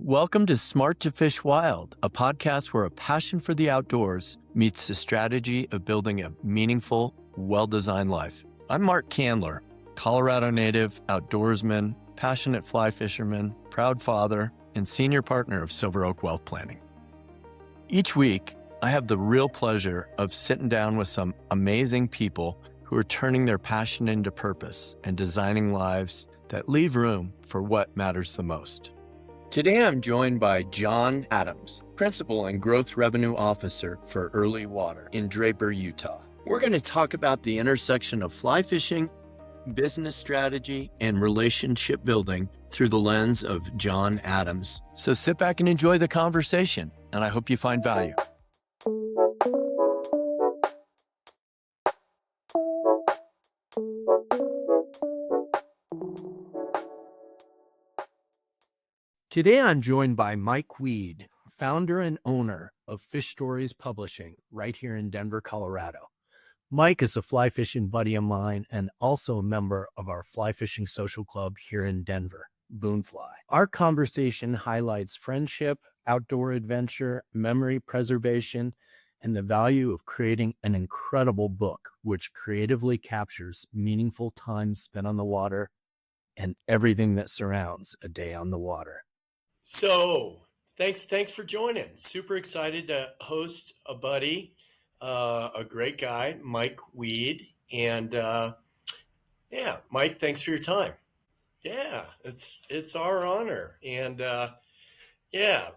Welcome to Smart to Fish Wild, a podcast where a passion for the outdoors meets the strategy of building a meaningful, well-designed life. I'm Mark Candler, Colorado native, outdoorsman, passionate fly fisherman, proud father, and senior partner of Silver Oak Wealth Planning. Each week, I have the real pleasure of sitting down with some amazing people who are turning their passion into purpose and designing lives that leave room for what matters the most. Today, I'm joined by John Adams, Principal and Growth Revenue Officer for Early Water in Draper, Utah. We're going to talk about the intersection of fly fishing, business strategy, and relationship building through the lens of John Adams. So sit back and enjoy the conversation, and I hope you find value. Today, I'm joined by Mike Weed, founder and owner of Fish Stories Publishing right here in Denver, Colorado. Mike is a fly fishing buddy of mine and also a member of our fly fishing social club here in Denver, Boonfly. Our conversation highlights friendship, outdoor adventure, memory preservation, and the value of creating an incredible book which creatively captures meaningful time spent on the water and everything that surrounds a day on the water. So, thanks for joining. Super excited to host a buddy, a great guy, Mike Weed. And Mike, thanks for your time. Yeah, it's our honor. And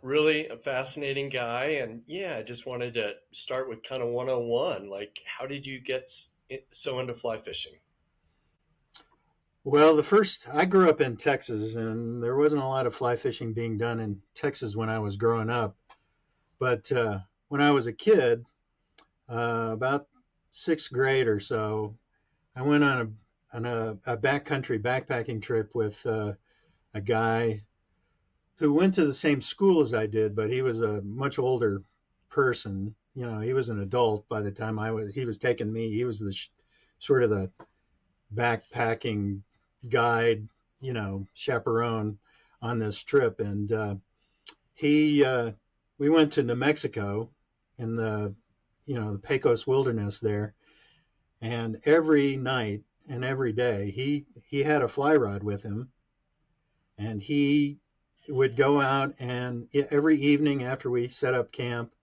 really a fascinating guy. And I just wanted to start with kind of 101. Like, how did you get so into fly fishing? Well, I grew up in Texas, and there wasn't a lot of fly fishing being done in Texas when I was growing up. But when I was a kid, about sixth grade or so, I went on a backcountry backpacking trip with a guy who went to the same school as I did, but he was a much older person. You know, he was an adult by the time he was taking me. He was sort of the backpacking guide, chaperone on this trip. And we went to New Mexico in the Pecos wilderness there. And every night and every day, he had a fly rod with him. And he would go out, and every evening after we set up camp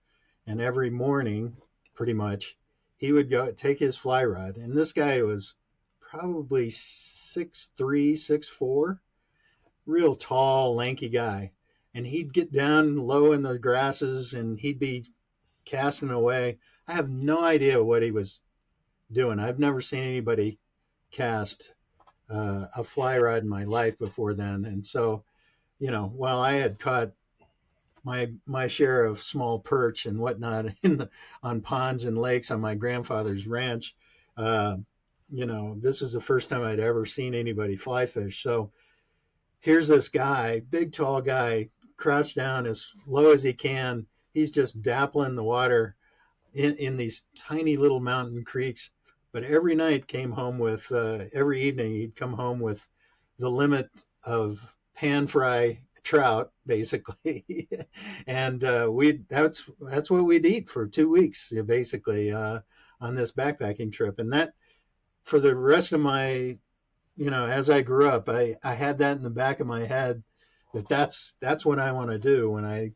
and every morning, pretty much, he would go take his fly rod. And this guy was probably 6'3", 6'4", real tall, lanky guy. And he'd get down low in the grasses and he'd be casting away. I have no idea what he was doing. I've never seen anybody cast a fly rod in my life before then. And so, while I had caught my share of small perch and whatnot on ponds and lakes on my grandfather's ranch, this is the first time I'd ever seen anybody fly fish. So here's this guy, big, tall guy, crouched down as low as he can. He's just dappling the water in these tiny little mountain creeks. But every night every evening he'd come home with the limit of pan fry trout, basically. And that's what we'd eat for 2 weeks, basically, on this backpacking trip. And that, for the rest of my, as I grew up, I had that in the back of my head that's what I want to do when I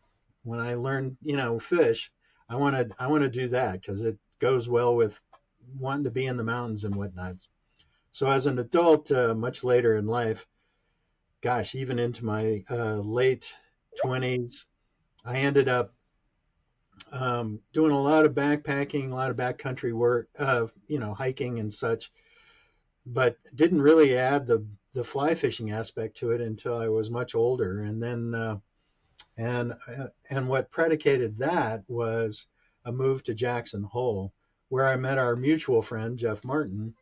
learn, fish. I want to do that because it goes well with wanting to be in the mountains and whatnot. So as an adult, much later in life, gosh, even into my late 20s, I ended up doing a lot of backpacking, a lot of backcountry work, hiking and such, but didn't really add the fly fishing aspect to it until I was much older. And then, and what predicated that was a move to Jackson Hole, where I met our mutual friend, Jeff Martin,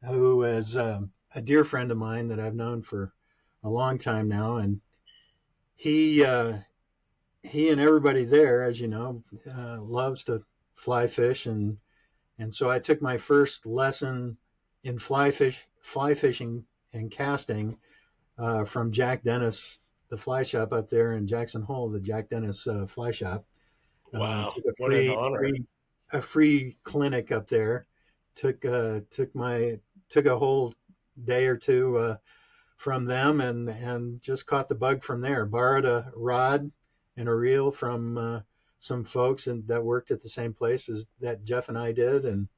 who is a dear friend of mine that I've known for a long time now. And he and everybody there, as you know, loves to fly fish. And so I took my first lesson in fly fishing and casting from Jack Dennis the fly shop up there in Jackson Hole, the Jack Dennis fly shop. Wow, Took a what an honor. free clinic up there. Took took a whole day or two from them, and just caught the bug from there. Borrowed a rod and a reel from some folks that worked at the same place as that Jeff and I did, and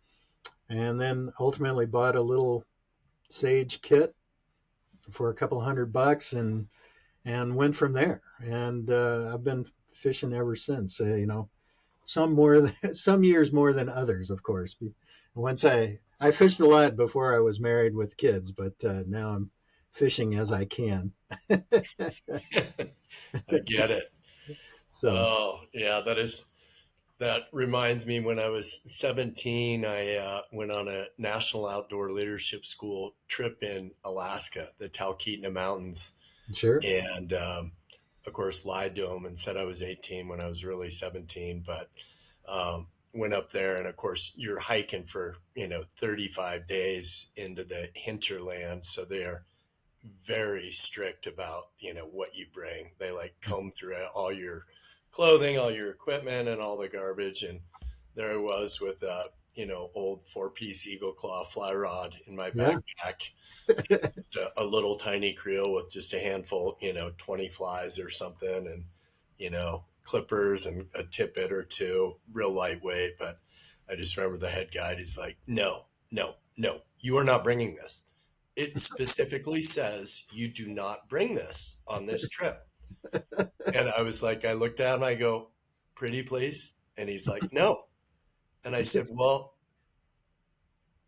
then ultimately bought a little Sage kit for a couple $100 and went from there. And I've been fishing ever since. Some more some years more than others, of course. Once I fished a lot before I was married with kids, but now I'm fishing as I can. I get it. So Oh, yeah, that reminds me when I was 17, I went on a national outdoor leadership school trip in Alaska, the Talkeetna Mountains. sure, And of course, lied to them and said I was 18 when I was really 17. But went up there, and of course, you're hiking for 35 days into the hinterland, so they're very strict about what you bring. They like comb through all your clothing, all your equipment, and all the garbage. And there I was with old 4-piece Eagle Claw fly rod in my yeah, backpack, just a little tiny creel with just a handful, 20 flies or something, and clippers and a tippet or two, real lightweight. But I just remember the head guide. He's like, "No, no, no, you are not bringing this. It specifically says you do not bring this on this trip." And I was like, I looked at him, I go, "Pretty please?" And he's like, "No." And I said, "Well,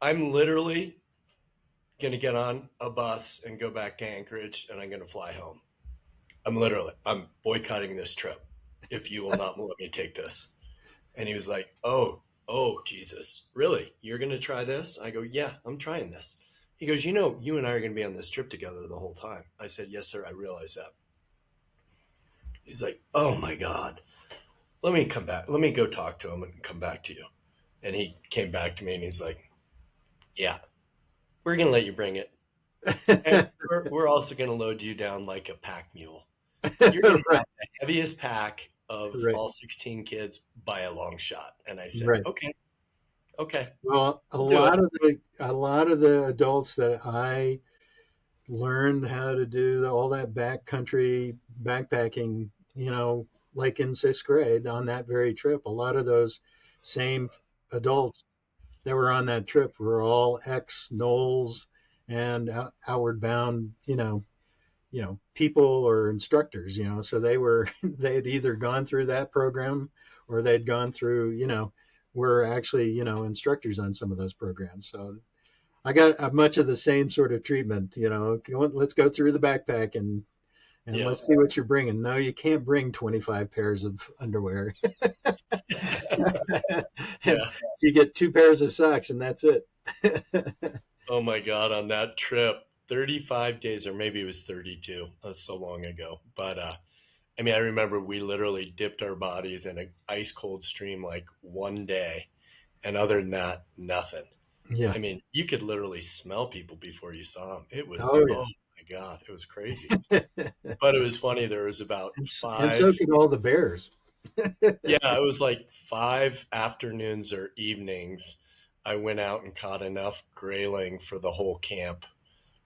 I'm literally going to get on a bus and go back to Anchorage, and I'm going to fly home. I'm boycotting this trip if you will not let me take this." And he was like, "Oh, Jesus, really? You're going to try this?" I go, "Yeah, I'm trying this." He goes, "You and I are going to be on this trip together the whole time." I said, "Yes, sir, I realize that." He's like, "Oh my God, let me come back. Let me go talk to him and come back to you." And he came back to me and he's like, "Yeah, we're going to let you bring it. And we're also going to load you down like a pack mule. You're going to right, have the heaviest pack of right, all 16 kids by a long shot." And I said, right. "Okay, okay, Well, I'll do it." a lot of the adults that I learned how to do all that backcountry backpacking, like in sixth grade on that very trip. A lot of those same adults that were on that trip were all ex Knowles and outward bound, people or instructors, so they were they had either gone through that program or they'd gone through, were actually, instructors on some of those programs. So I got much of the same sort of treatment. Let's go through the backpack and Yeah. let's see what you're bringing. No, you can't bring 25 pairs of underwear. And Yeah. you get 2 pairs of socks and that's it. Oh my God, on that trip, 35 days, or maybe it was 32. That's so long ago. But I mean, I remember we literally dipped our bodies in an ice cold stream like one day. And other than that, nothing. Yeah. I mean, you could literally smell people before you saw them. It was, Oh oh yeah. my God, it was crazy. But it was funny. There was about And so five, could all the bears. yeah, it was like 5 afternoons or evenings. I went out and caught enough grayling for the whole camp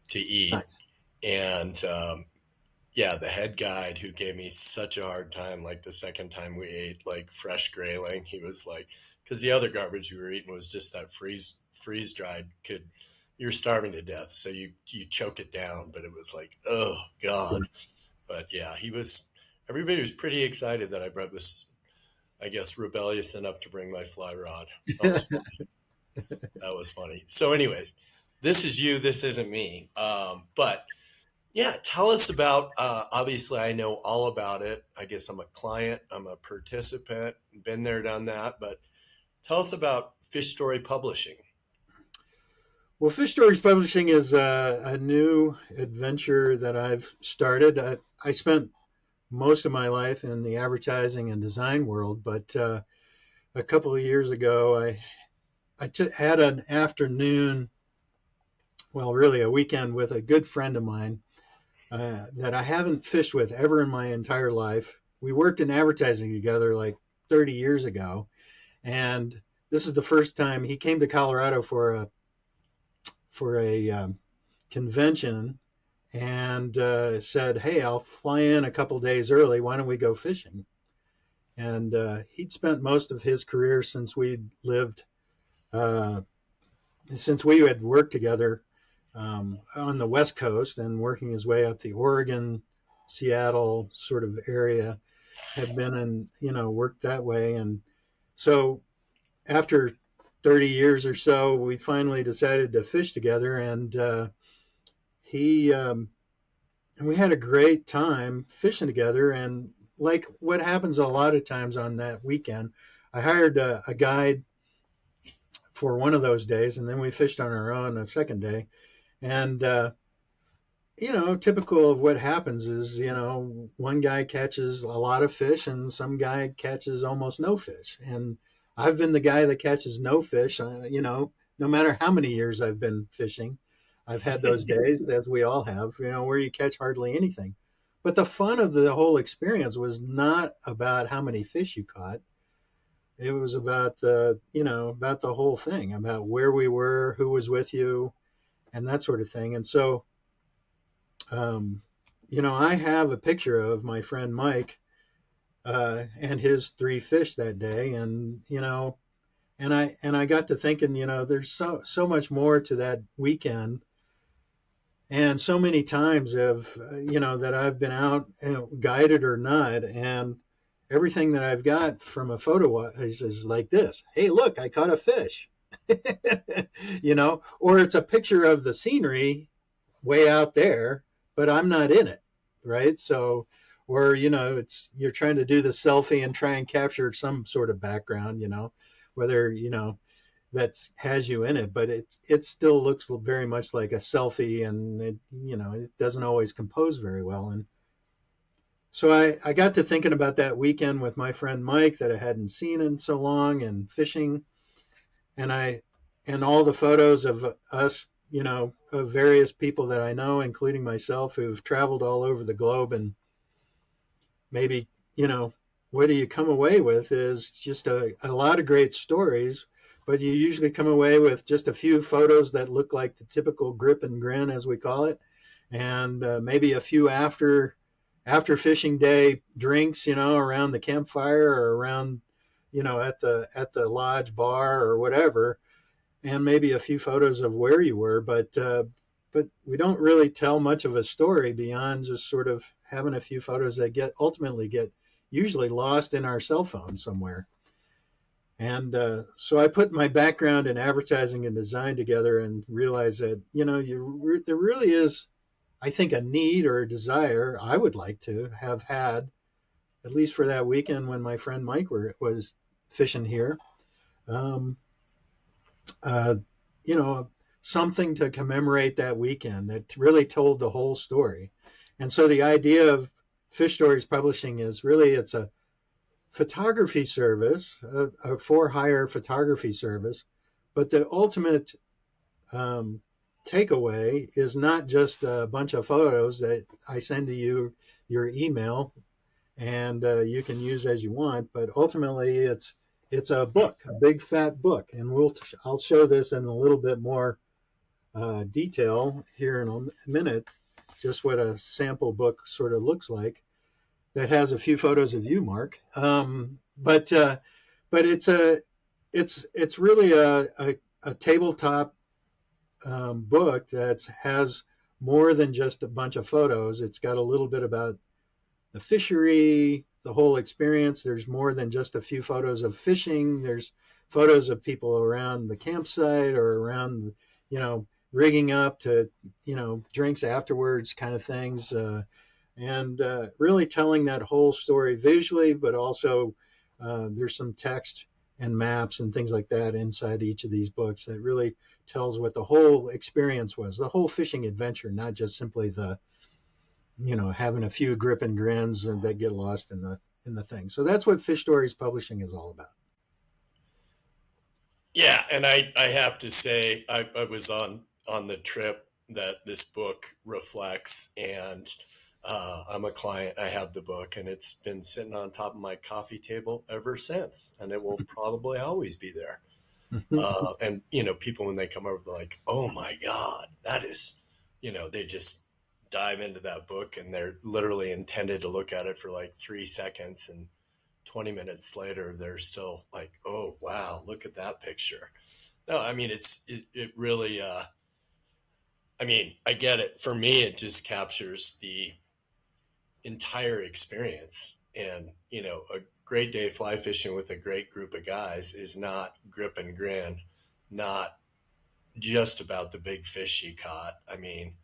to eat. Nice. And yeah, the head guide who gave me such a hard time, like the second time we ate like fresh grayling, he was like, because the other garbage we were eating was just that freeze dried. You're starving to death, so you choke it down. But it was like, oh God. But yeah, everybody was pretty excited that was, I guess, rebellious enough to bring my fly rod. That was that was funny. So, anyways, this is you. This isn't me. But yeah, tell us about. Obviously, I know all about it. I guess I'm a client. I'm a participant. Been there, done that. But tell us about Fish Story Publishing. Well, Fish Stories Publishing is a new adventure that I've started. I spent most of my life in the advertising and design world, but a couple of years ago, I had an afternoon, well, really a weekend with a good friend of mine that I haven't fished with ever in my entire life. We worked in advertising together like 30 years ago, and this is the first time he came to Colorado for a convention and said, "Hey, I'll fly in a couple days early. Why don't we go fishing?" And he'd spent most of his career uh, since we had worked together on the West Coast and working his way up the Oregon, Seattle sort of area, had been in, worked that way. And so after 30 years or so, we finally decided to fish together, and he and we had a great time fishing together. And like what happens a lot of times on that weekend, I hired a guide for one of those days, and then we fished on our own a second day. And typical of what happens is, one guy catches a lot of fish and some guy catches almost no fish. And I've been the guy that catches no fish, no matter how many years I've been fishing. I've had those days, as we all have, where you catch hardly anything. But the fun of the whole experience was not about how many fish you caught. It was about about the whole thing, about where we were, who was with you, and that sort of thing. And so, um, I have a picture of my friend Mike and his three fish that day, and I got to thinking, there's so much more to that weekend, and so many times that I've been out, guided or not, and everything that I've got from a photo is like this. Hey, look, I caught a fish. Or it's a picture of the scenery way out there, but I'm not in it, right? So, or it's you're trying to do the selfie and try and capture some sort of background, whether that has you in it, but it still looks very much like a selfie, and it doesn't always compose very well. And so I got to thinking about that weekend with my friend Mike that I hadn't seen in so long, and fishing, and all the photos of us, of various people that I know, including myself, who've traveled all over the globe. And maybe, what do you come away with is just a lot of great stories, but you usually come away with just a few photos that look like the typical grip and grin, as we call it, and maybe a few after fishing day drinks, around the campfire or around, at the lodge bar or whatever, and maybe a few photos of where you were, but we don't really tell much of a story beyond just sort of having a few photos that ultimately get usually lost in our cell phone somewhere. And so I put my background in advertising and design together and realized that there really is, I think, a need or a desire I would like to have had, at least for that weekend when my friend Mike was fishing here. Um, uh, you know, Something to commemorate that weekend that really told the whole story. And so the idea of Fish Stories Publishing is really, it's a photography service, a for hire photography service, but the ultimate um, takeaway is not just a bunch of photos that I send to you your email and you can use as you want, but ultimately it's a book, a big fat book, and I'll show this in a little bit more detail here in a minute, just what a sample book sort of looks like. That has a few photos of you, Mark. But it's really a tabletop book that has more than just a bunch of photos. It's got a little bit about the fishery, the whole experience. There's more than just a few photos of fishing. There's photos of people around the campsite or around, rigging up to, drinks afterwards kind of things. And really telling that whole story visually, but also there's some text and maps and things like that inside each of these books that really tells what the whole experience was, the whole fishing adventure, not just simply the, having a few grip and grins that get lost in the thing. So that's what Fish Stories Publishing is all about. Yeah, and I have to say I was on the trip that this book reflects. And I'm a client. I have the book, and it's been sitting on top of my coffee table ever since, and it will probably always be there. And people when they come over, they're like, "Oh my God, that is," they just dive into that book, and they're literally intended to look at it for like 3 seconds, and 20 minutes later, they're still like, "Oh wow, look at that picture." No, I mean it really. I mean, I get it. For me, it just captures the entire experience. And, a great day fly fishing with a great group of guys is not grip and grin, not just about the big fish you caught. I mean,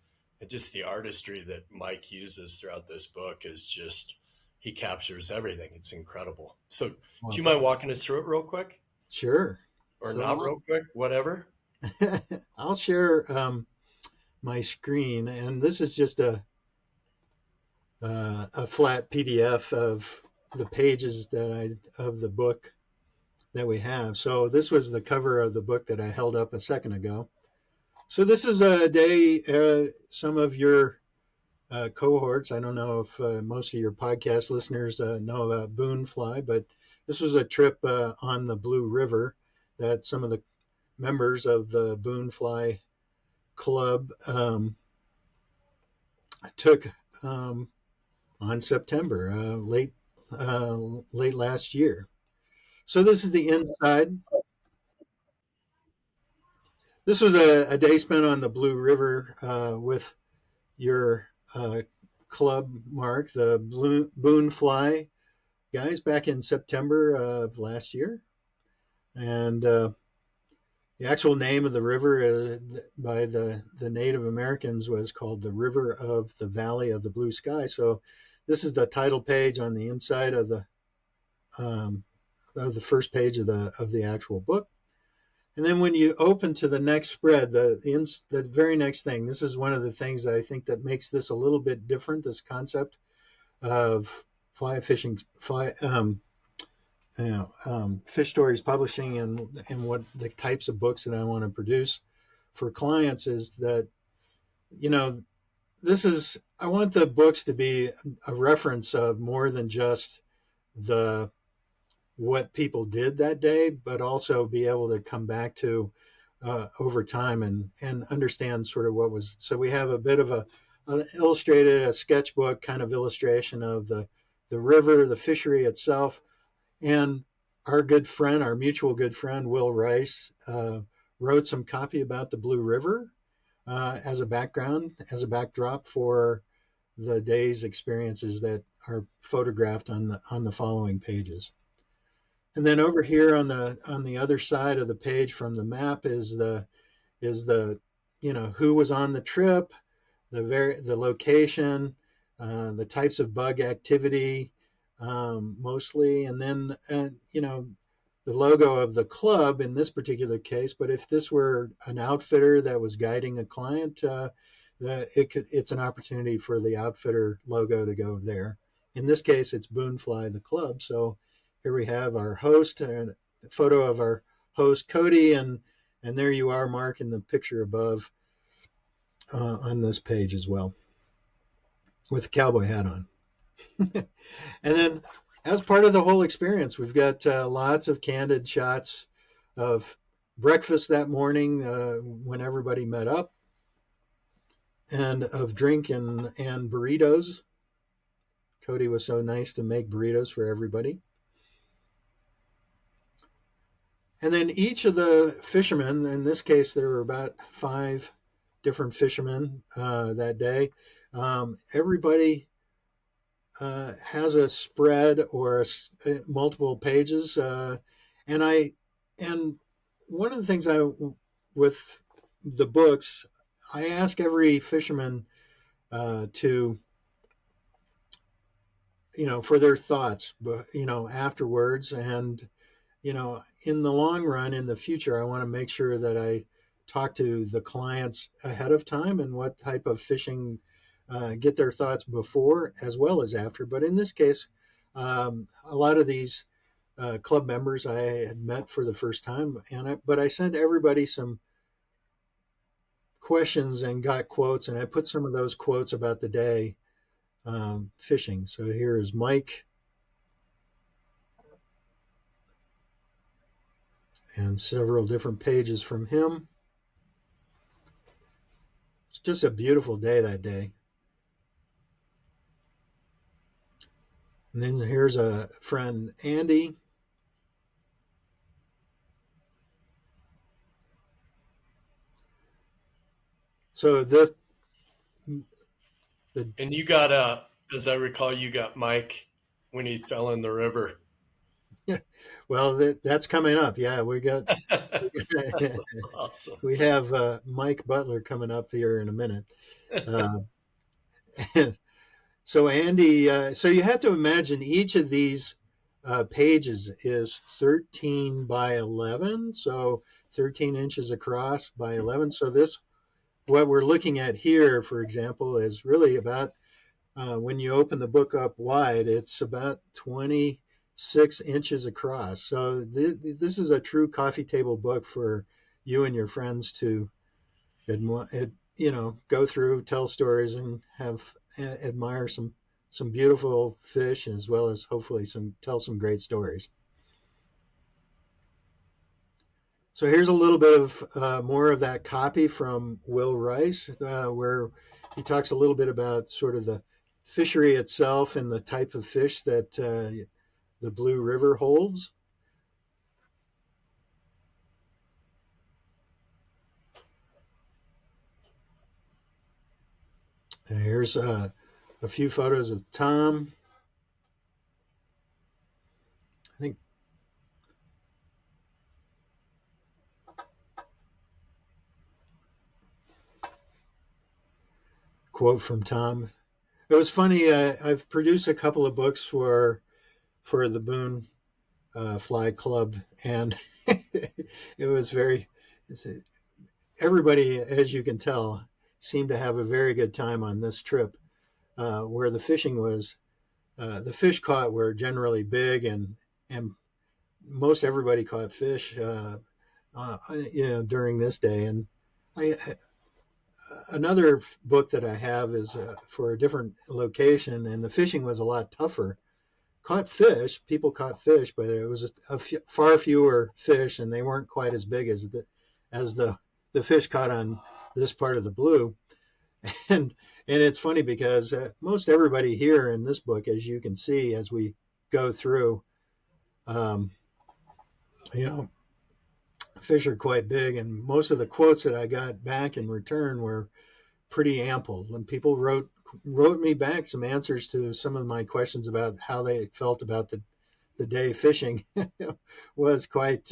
just the artistry that Mike uses throughout this book is just, he captures everything. It's incredible. So, do Well, you mind walking us through it real quick? sure. Or So not real quick? Whatever. I'll share my screen, and this is just a flat PDF of the pages of the book that we have. So this was the cover of the book that I held up a second ago. So this is a day, some of your cohorts, I don't know if most of your podcast listeners know about boon fly, but this was a trip on the Blue River that some of the members of the boon fly club took on September, late last year. So this is the inside. This was a day spent on the Blue River with your club, Mark, the Boon Fly guys, back in September of last year. And the actual name of the river by the Native Americans was called the River of the Valley of the Blue Sky. So this is the title page on the inside of the first page of the actual book. And then when you open to the next spread, the very next thing, this is one of the things that I think that makes this a little bit different, this concept of fly fishing, fish stories publishing, and what the types of books that I want to produce for clients is that, I want the books to be a reference of more than just what people did that day, but also be able to come back to over time and understand sort of what was. So we have a bit of a sketchbook kind of illustration of the river, the fishery itself, and our mutual good friend, Will Rice, wrote some copy about the Blue River as a backdrop for the day's experiences that are photographed on the following pages. And then over here on the other side of the page from the map is the who was on the trip, the location, the types of bug activity, mostly, and then the logo of the club in this particular case. But if this were an outfitter that was guiding a client, it's an opportunity for the outfitter logo to go there. In this case, it's Boonfly the club. So here we have our host and a photo of our host Cody, and there you are, Mark, in the picture above on this page as well, with the cowboy hat on. And then, as part of the whole experience, we've got lots of candid shots of breakfast that morning when everybody met up, and of drink and burritos. Cody was so nice to make burritos for everybody. And then each of the fishermen, in this case, there were about 5 different fishermen that day. Everybody has a spread or multiple pages, and one of the things with the books, I ask every fisherman to for their thoughts, but afterwards, and in the long run, in the future, I want to make sure that I talk to the clients ahead of time and what type of fishing, get their thoughts before as well as after. But in this case, a lot of these club members I had met for the first time, but I sent everybody some questions and got quotes, and I put some of those quotes about the day fishing. So here is Mike, and several different pages from him. It's just a beautiful day that day. And then here's a friend, Andy. So And you got as I recall, you got Mike when he fell in the river. well, that's coming up. Yeah, That's awesome. we have Mike Butler coming up here in a minute. Uh, so Andy, so you have to imagine each of these pages is 13 by 11, so 13 inches across by 11. So what we're looking at here, for example, is really about when you open the book up wide, it's about 26 inches across. So this is a true coffee table book for you and your friends to go through, tell stories, and admire some beautiful fish, as well as hopefully tell some great stories. So here's a little bit of more of that copy from Will Rice, where he talks a little bit about sort of the fishery itself and the type of fish that the Blue River holds. And here's a few photos of Tom. I think quote from Tom. It was funny. I've produced a couple of books for the Boone Fly Club, and it was everybody, as you can tell, seemed to have a very good time on this trip, where the fish caught were generally big, and most everybody caught fish, during this day. And another book that I have is for a different location, and the fishing was a lot tougher. People caught fish, but it was far fewer fish, and they weren't quite as big as the fish caught on this part of the Blue. And it's funny because most everybody here in this book, as you can see as we go through, you know, fish are quite big, and most of the quotes that I got back in return were pretty ample. And people wrote me back some answers to some of my questions about how they felt about the day fishing. Was quite.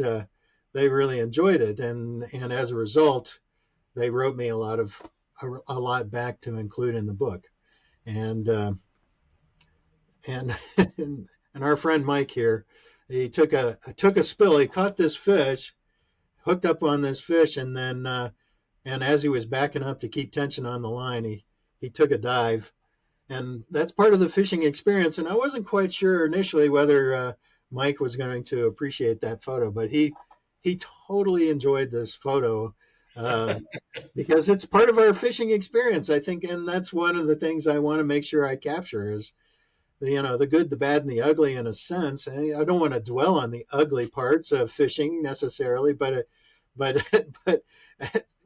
They really enjoyed it, and as a result, they wrote me a lot back to include in the book. And and and our friend Mike here, he took a spill. He caught this fish, hooked up on this fish, and then and as he was backing up to keep tension on the line, he took a dive, and that's part of the fishing experience. And I wasn't quite sure initially whether Mike was going to appreciate that photo, but he totally enjoyed this photo because it's part of our fishing experience, I think, and that's one of the things I want to make sure I capture is the good, the bad, and the ugly in a sense. And I don't want to dwell on the ugly parts of fishing necessarily, but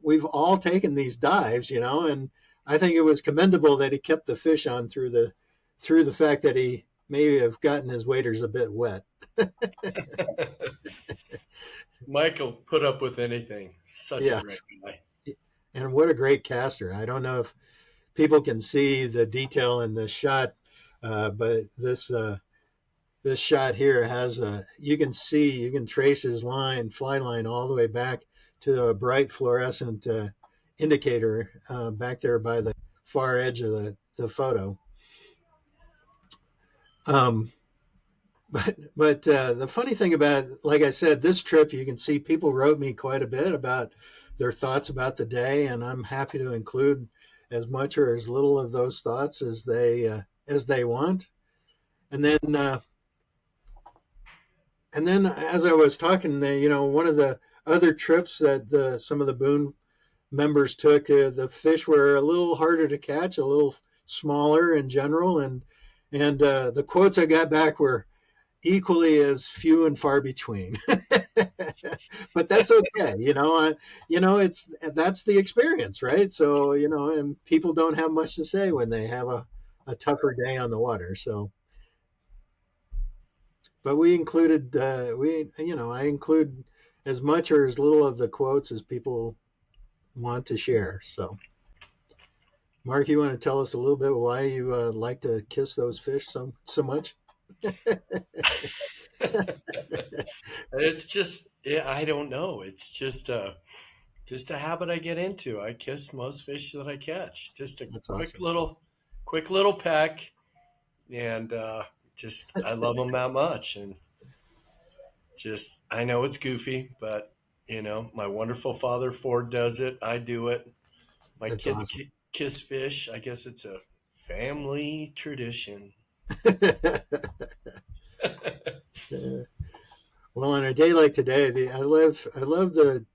we've all taken these dives, and I think it was commendable that he kept the fish on through the fact that he may have gotten his waders a bit wet. Michael put up with anything. Such a great guy. And what a great caster. I don't know if people can see the detail in this shot, but this shot here has you can trace his fly line all the way back to a bright fluorescent indicator back there by the far edge of the photo. But the funny thing about, like I said, this trip, you can see people wrote me quite a bit about their thoughts about the day, and I'm happy to include as much or as little of those thoughts as they want. And then as I was talking, one of the other trips that some of the Boone members took, the fish were a little harder to catch, a little smaller in general, and the quotes I got back were equally as few and far between. But that's okay, it's that's the experience, right? So and people don't have much to say when they have a tougher day on the water. So, but we included I include as much or as little of the quotes as people want to share. So, Mark, you want to tell us a little bit why you like to kiss those fish so much? It's just, yeah, I don't know. It's just a habit I get into. I kiss most fish that I catch. Just a That's awesome. quick little peck, and just I love them that much. And just I know it's goofy, but my wonderful father Ford does it. I do it. My That's kids awesome. kiss fish. I guess it's a family tradition. Well, on a day like today, I love the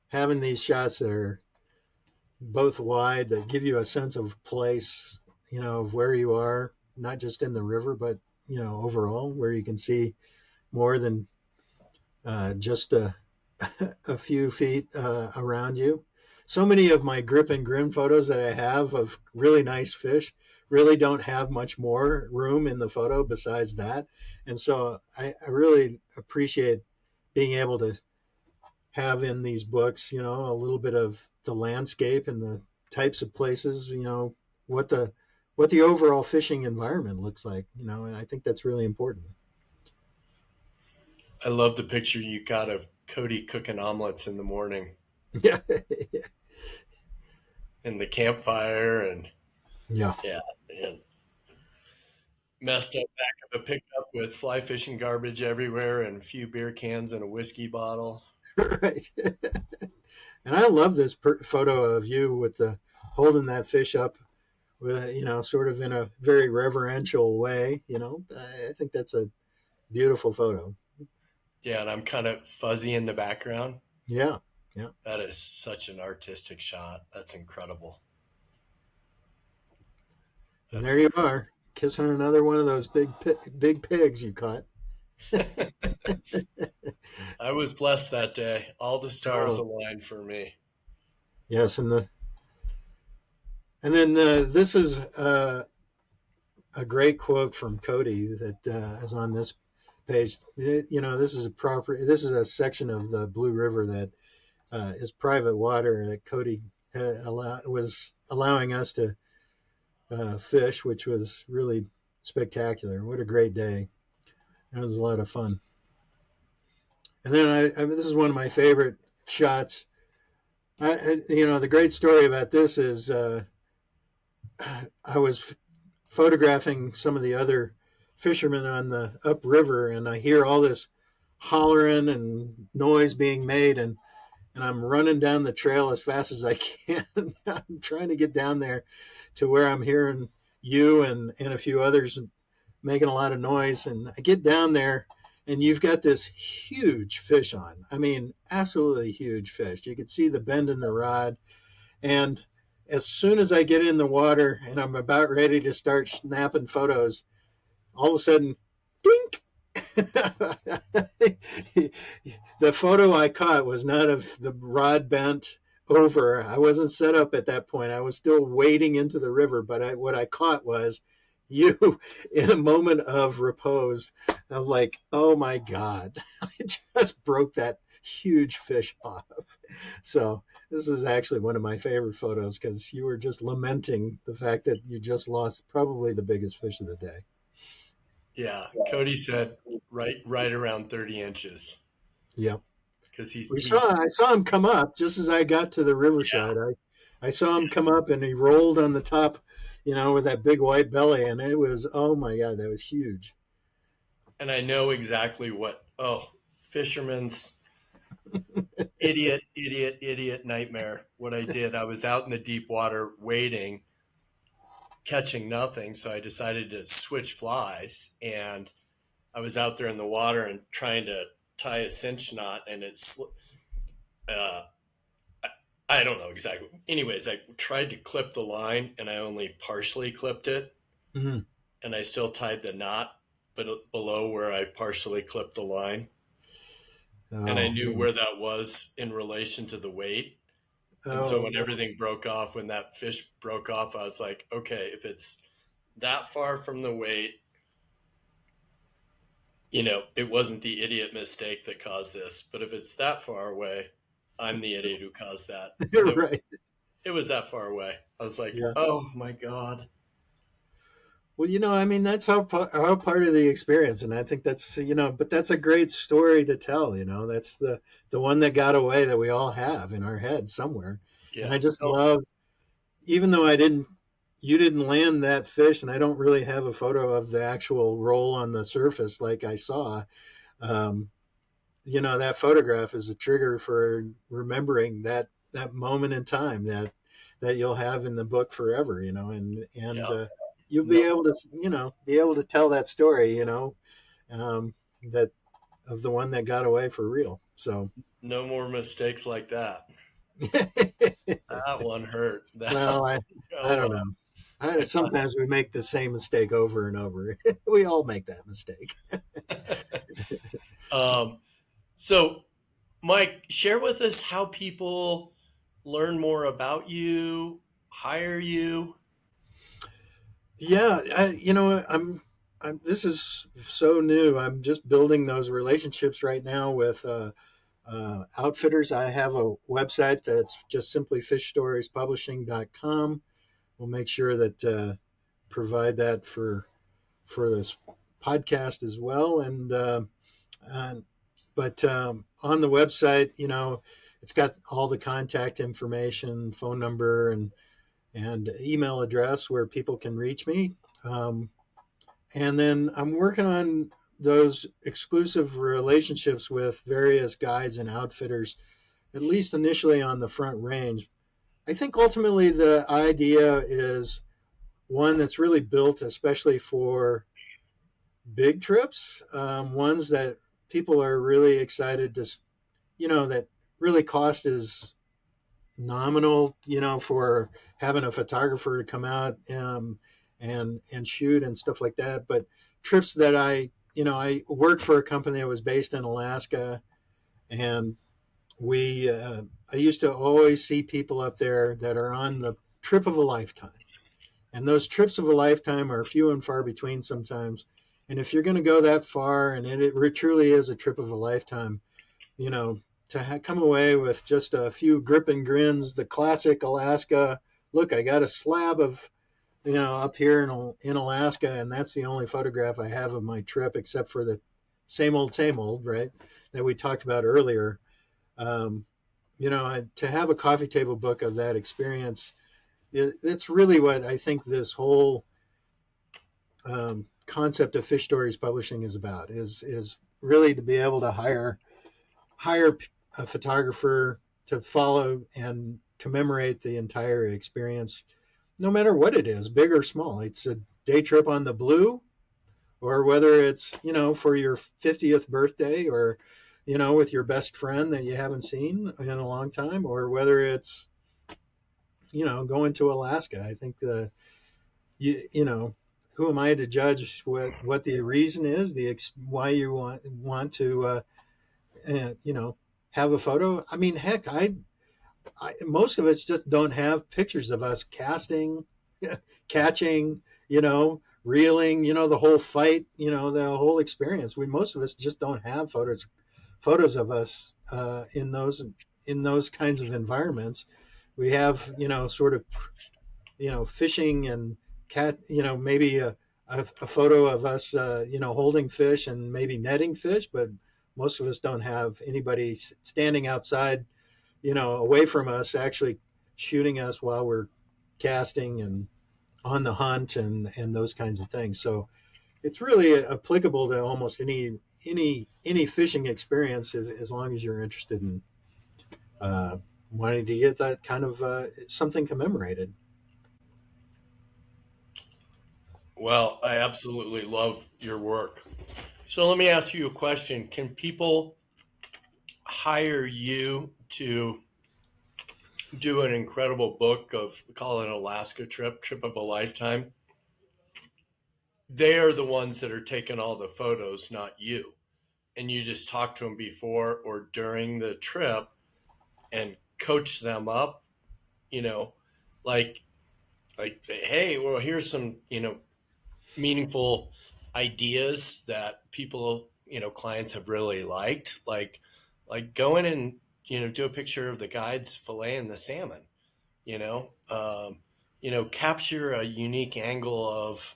having these shots that are both wide that give you a sense of place, of where you are, not just in the river, but overall, where you can see more than just a few feet around you. So many of my grip and grin photos that I have of really nice fish really don't have much more room in the photo besides that. And so I really appreciate being able to have in these books, a little bit of the landscape and the types of places, what the overall fishing environment looks like, and I think that's really important. I love the picture you got of Cody cooking omelets in the morning Yeah. and the campfire, and Yeah. yeah, and messed up back of a pickup with fly fishing garbage everywhere and a few beer cans and a whiskey bottle. Right. And I love this photo of you with the holding that fish up with, sort of in a very reverential way. I think that's a beautiful photo. Yeah, and I'm kind of fuzzy in the background. Yeah. Yeah. That is such an artistic shot. That's incredible. And That's there you incredible. are, kissing another one of those big pigs you caught. I was blessed that day. All the stars Oh, aligned for me. yes, and then this is a great quote from Cody that is on this page. This is a section of the Blue River that is private water that Cody was allowing us to fish, which was really spectacular. What a great day! It was a lot of fun. And then this is one of my favorite shots. The great story about this is I was photographing some of the other fishermen on the upriver, and I hear all this hollering and noise being made, and I'm running down the trail as fast as I can. I'm trying to get down there to where I'm hearing you and a few others making a lot of noise. And I get down there, and you've got this huge fish on. I mean, absolutely huge fish. You could see the bend in the rod. And as soon as I get in the water and I'm about ready to start snapping photos, all of a sudden, blink. The photo I caught was not of the rod bent over. I wasn't set up at that point. I was still wading into the river, but what I caught was you in a moment of repose. I'm like, oh my God, I just broke that huge fish off. So this is actually one of my favorite photos because you were just lamenting the fact that you just lost probably the biggest fish of the day. Yeah, Cody said right around 30 inches Yep. because I saw him come up just as I got to the riverside. I saw him come up and he rolled on the top, with that big white belly, and it was, oh my God, that was huge. and I know exactly fisherman's idiot nightmare. What I did, I was out in the deep water waiting, catching nothing, so I decided to switch flies, and I was out there in the water and trying to tie a cinch knot, and uh, I don't know exactly. Anyways, I tried to clip the line and I only partially clipped it, Mhm. and I still tied the knot below where I partially clipped the line. And I Oh, knew yeah. where that was in relation to the weight. And so Oh, when no. everything broke off, when that fish broke off, I was like, okay, if it's that far from the weight, it wasn't the idiot mistake that caused this. But if it's that far away, I'm the idiot who caused that. And You're right. it was that far away. I was like, Yeah. oh my God. Well, I mean, that's how part of the experience, and I think that's but that's a great story to tell. That's the one that got away that we all have in our head somewhere. And Yeah. I just No, love, even though you didn't land that fish, and I don't really have a photo of the actual roll on the surface like I saw. Um, that photograph is a trigger for remembering that moment in time that you'll have in the book forever. And yeah. you'll be No, able to be able to tell that story, that of the one that got away for real. So no more mistakes like that. That one hurt. That, well, I oh don't well. know. I Sometimes we make the same mistake over and over. We all make that mistake. um, so Mike, share with us how people learn more about you, hire you. Yeah, this is so new. I'm just building those relationships right now with outfitters. I have a website that's just simply fishstoriespublishing.com. We'll make sure that provide that for this podcast as well. And but on the website, it's got all the contact information, phone number, and email address where people can reach me. Um, and then I'm working on those exclusive relationships with various guides and outfitters, at least initially on the Front Range. I think ultimately the idea is one that's really built especially for big trips, ones that people are really excited to, that really cost is nominal, for having a photographer to come out and shoot and stuff like that. But trips that I worked for a company that was based in Alaska, and we I used to always see people up there that are on the trip of a lifetime, and those trips of a lifetime are few and far between sometimes. And if you're going to go that far, and it truly is a trip of a lifetime, you know, to come away with just a few grip and grins, the classic Alaska look. I got a slab of, up here in Alaska, and that's the only photograph I have of my trip, except for the same old, right, that we talked about earlier. Um, to have a coffee table book of that experience, it's really what I think this whole concept of fish stories publishing is about. Is really to be able to hire a photographer to follow and commemorate the entire experience, no matter what it is, big or small. It's a day trip on the Blue, or whether it's, for your 50th birthday, or, with your best friend that you haven't seen in a long time, or whether it's, going to Alaska. I think who am I to judge what the reason is, why you want to, have a photo. I mean, heck, most of us just don't have pictures of us casting, catching, reeling, the whole fight, the whole experience. Most of us just don't have photos of us in those kinds of environments. We have, sort of, fishing and maybe a photo of us, holding fish and maybe netting fish, but most of us don't have anybody standing outside, away from us, actually shooting us while we're casting and on the hunt and those kinds of things. So it's really applicable to almost any fishing experience, as long as you're interested in uh, wanting to get that kind of something commemorated. Well, I absolutely love your work. So let me ask you a question. Can people hire you to do an incredible book of, call it an Alaska trip of a lifetime. They are the ones that are taking all the photos, not you. And you just talk to them before or during the trip and coach them up, you know, like hey, well, here's some, meaningful ideas that people, clients have really liked, like go in and, do a picture of the guides filleting the salmon, you know, capture a unique angle of,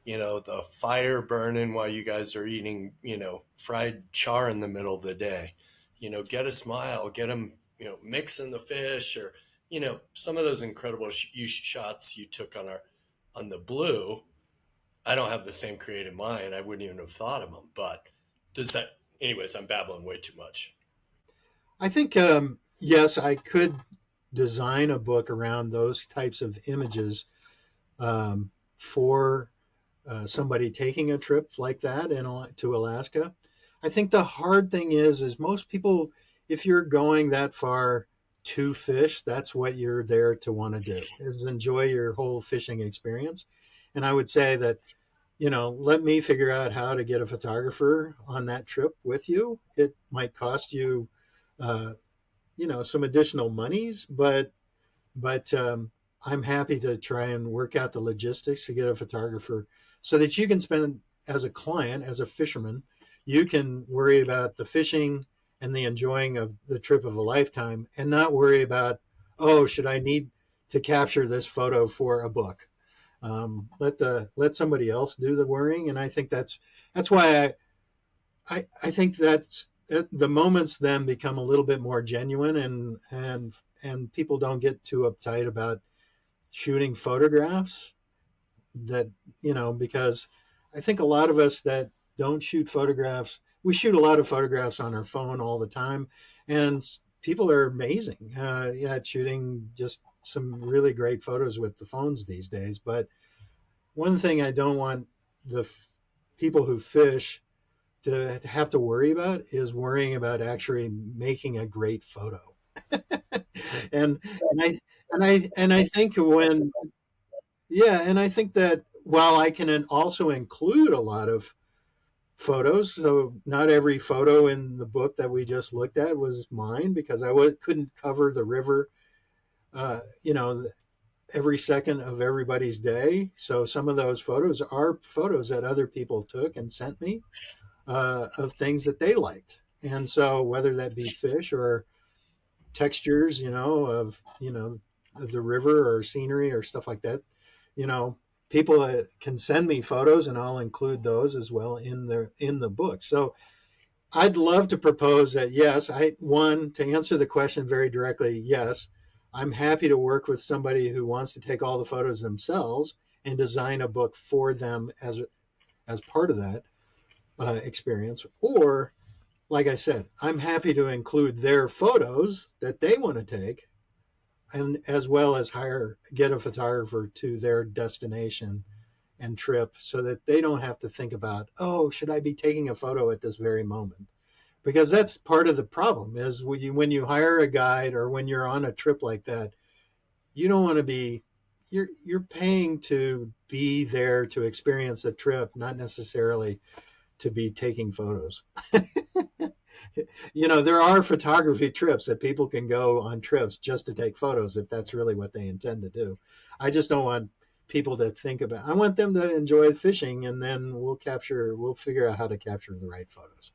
the fire burning while you guys are eating, fried char in the middle of the day. Get a smile, get them, mixing the fish, or, some of those incredible shots you took on the blue. I don't have the same creative mind. I wouldn't even have thought of them. But does that, anyways, I'm babbling way too much. I think, yes, I could design a book around those types of images for somebody taking a trip like that to Alaska. I think the hard thing is most people, if you're going that far to fish, that's what you're there to want to do, is enjoy your whole fishing experience. And I would say that, let me figure out how to get a photographer on that trip with you. It might cost you, uh, some additional monies, but I'm happy to try and work out the logistics to get a photographer so that you can spend as a client, as a fisherman, you can worry about the fishing and the enjoying of the trip of a lifetime and not worry about, oh, should I need to capture this photo for a book? Let somebody else do the worrying, and I think that's why I think that's the moments then become a little bit more genuine, and people don't get too uptight about shooting photographs that, because I think a lot of us that don't shoot photographs, we shoot a lot of photographs on our phone all the time, and people are amazing at shooting just some really great photos with the phones these days. But one thing I don't want the people who fish to have to worry about is worrying about actually making a great photo. and and I think when yeah, and I think that while I can also include a lot of photos, so not every photo in the book that we just looked at was mine because couldn't cover the river, uh, you know, every second of everybody's day. So some of those photos are photos that other people took and sent me of things that they liked. And so whether that be fish or textures, of, the river or scenery or stuff like that, you know, people can send me photos and I'll include those as well in the book. So I'd love to propose that, yes, to answer the question very directly, yes, I'm happy to work with somebody who wants to take all the photos themselves and design a book for them as part of that experience. Or, like I said, I'm happy to include their photos that they want to take, and as well as get a photographer to their destination and trip so that they don't have to think about, oh, should I be taking a photo at this very moment? Because that's part of the problem is when you hire a guide or when you're on a trip like that, you don't want to be you're paying to be there to experience the trip, not necessarily to be taking photos. There are photography trips that people can go on trips just to take photos if that's really what they intend to do. I just don't want people to think about, I want them to enjoy fishing, and then we'll figure out how to capture the right photos.